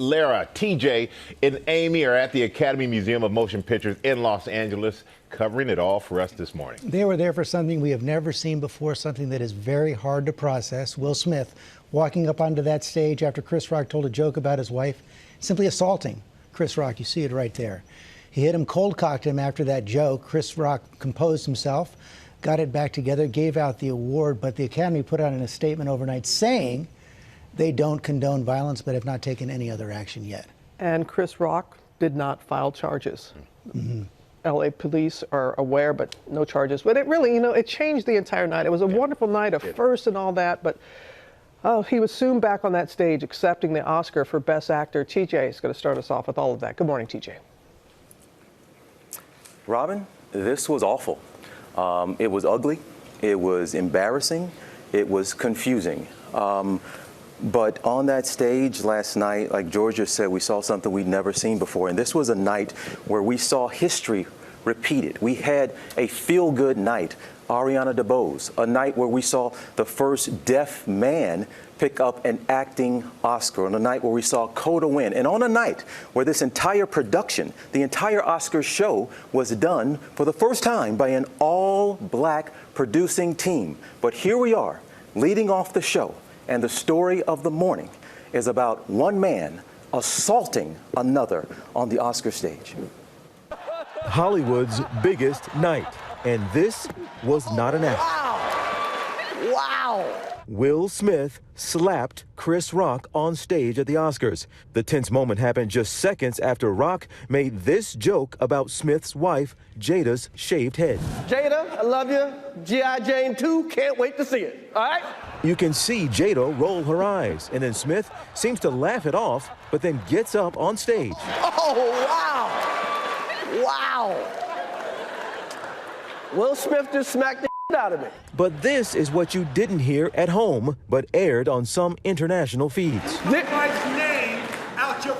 Lara, TJ, and Amy are at the Academy Museum of Motion Pictures in Los Angeles, covering it all for us this morning. They were there for something we have never seen before, something that is very hard to process. Will Smith walking up onto that stage after Chris Rock told a joke about his wife, simply assaulting Chris Rock. You see it right there. He hit him, cold-cocked him after that joke. Chris Rock composed himself, got it back together, gave out the award, but the Academy put out in a statement overnight saying they don't condone violence, but have not taken any other action yet. And Chris Rock did not file charges. LA police are aware, but no charges. But it really, it changed the entire night. It was a wonderful night, a first and all that, but he was soon back on that stage accepting the Oscar for Best Actor. TJ is going to start us off with all of that. Good morning, TJ. Robin, this was awful. It was ugly. It was embarrassing. It was confusing. But on that stage last night, like Georgia said, we saw something we'd never seen before. And this was a night where we saw history repeated. We had a feel-good night, Ariana DeBose, a night where we saw the first deaf man pick up an acting Oscar, on a night where we saw Coda win, and on a night where this entire production, the entire Oscar show, was done for the first time by an all-black producing team. But here we are, leading off the show. And the story of the morning is about one man assaulting another on the Oscar stage. Hollywood's biggest night, and this was not an accident. Wow. Will Smith slapped Chris Rock on stage at the Oscars. The tense moment happened just seconds after Rock made this joke about Smith's wife, Jada's shaved head. Jada, I love you. G.I. Jane 2, can't wait to see it, all right? You can see Jada roll her eyes, and then Smith seems to laugh it off, but then gets up on stage. Oh, wow. Wow. Will Smith just smacked the out of me. But this is what you didn't hear at home, but aired on some international feeds. Get my name out your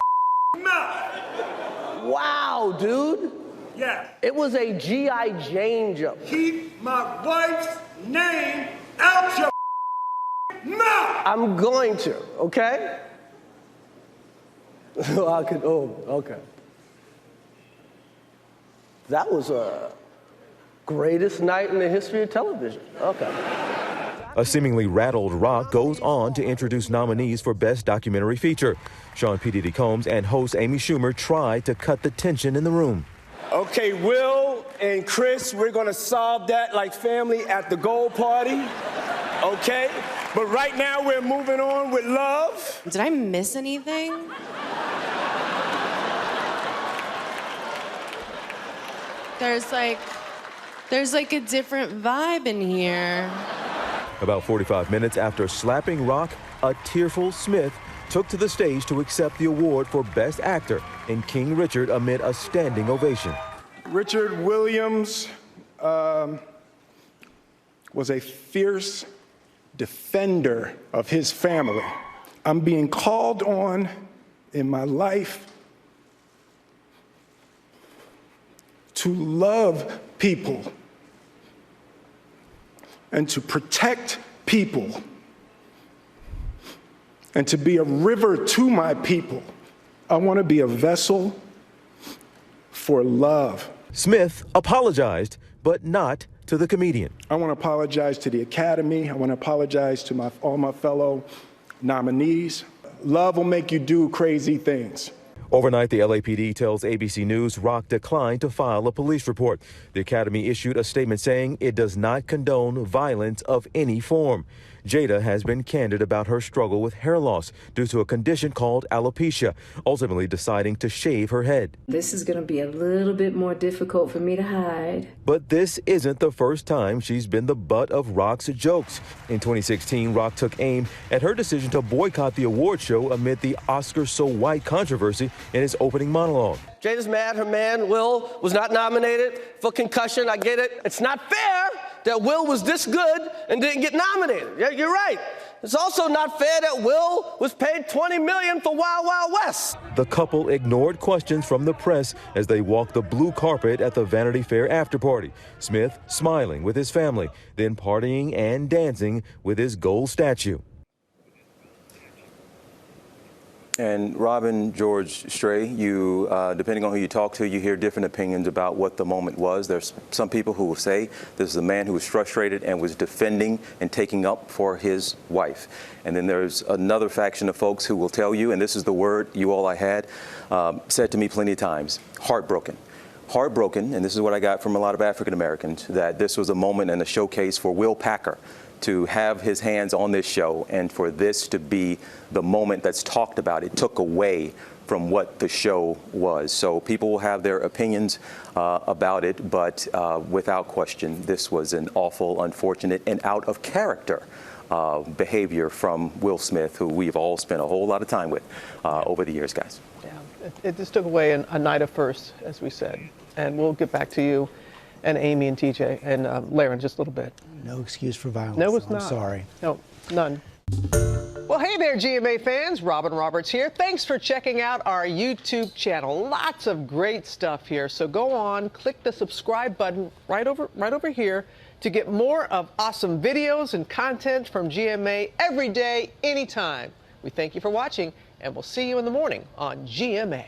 mouth. Wow, dude. Yeah. It was a G.I. Jane joke. Keep my wife's name out your mouth. I'm going to, okay? Okay. That was a greatest night in the history of television. Okay. A seemingly rattled Rock goes on to introduce nominees for Best Documentary Feature. Sean P. Diddy Combs and host Amy Schumer try to cut the tension in the room. Okay, Will and Chris, we're gonna solve that like family at the gold party, okay? But right now we're moving on with love. Did I miss anything? There's like a different vibe in here. About 45 minutes after slapping Rock, a tearful Smith took to the stage to accept the award for Best Actor in King Richard amid a standing ovation. Richard Williams was a fierce defender of his family. I'm being called on in my life to love people and to protect people and to be a river to my people. I want to be a vessel for love. Smith apologized, but not to the comedian. I want to apologize to the Academy. I want to apologize to all my fellow nominees. Love will make you do crazy things. Overnight, the LAPD tells ABC News Rock declined to file a police report. The Academy issued a statement saying it does not condone violence of any form. Jada has been candid about her struggle with hair loss due to a condition called alopecia, ultimately deciding to shave her head. This is going to be a little bit more difficult for me to hide. But this isn't the first time she's been the butt of Rock's jokes. In 2016, Rock took aim at her decision to boycott the award show amid the Oscar So White controversy in his opening monologue. Jada's mad her man, Will, was not nominated for concussion. I get it. It's not fair that Will was this good and didn't get nominated. Yeah, you're right. It's also not fair that Will was paid $20 million for Wild Wild West. The couple ignored questions from the press as they walked the blue carpet at the Vanity Fair after party. Smith smiling with his family, then partying and dancing with his gold statue. And Robin, George, Stray, you, depending on who you talk to, you hear different opinions about what the moment was. There's some people who will say this is a man who was frustrated and was defending and taking up for his wife. And then there's another faction of folks who will tell you, and this is the word you all I had, said to me plenty of times, heartbroken. Heartbroken, and this is what I got from a lot of African Americans, that this was a moment and a showcase for Will Packer to have his hands on this show and for this to be the moment that's talked about. It took away from what the show was. So people will have their opinions about it, but without question, this was an awful, unfortunate, and out of character behavior from Will Smith, who we've all spent a whole lot of time with over the years, guys. Yeah, it just took away a night of firsts, as we said. And we'll get back to you and Amy and TJ and Larry in just a little bit. No excuse for violence. No, it's I'm not. sorry. No, none. Well, hey there, GMA fans. Robin Roberts here. Thanks for checking out our YouTube channel. Lots of great stuff here. So go on, click the subscribe button right over here to get more of awesome videos and content from GMA every day, anytime. We thank you for watching, and we'll see you in the morning on GMA.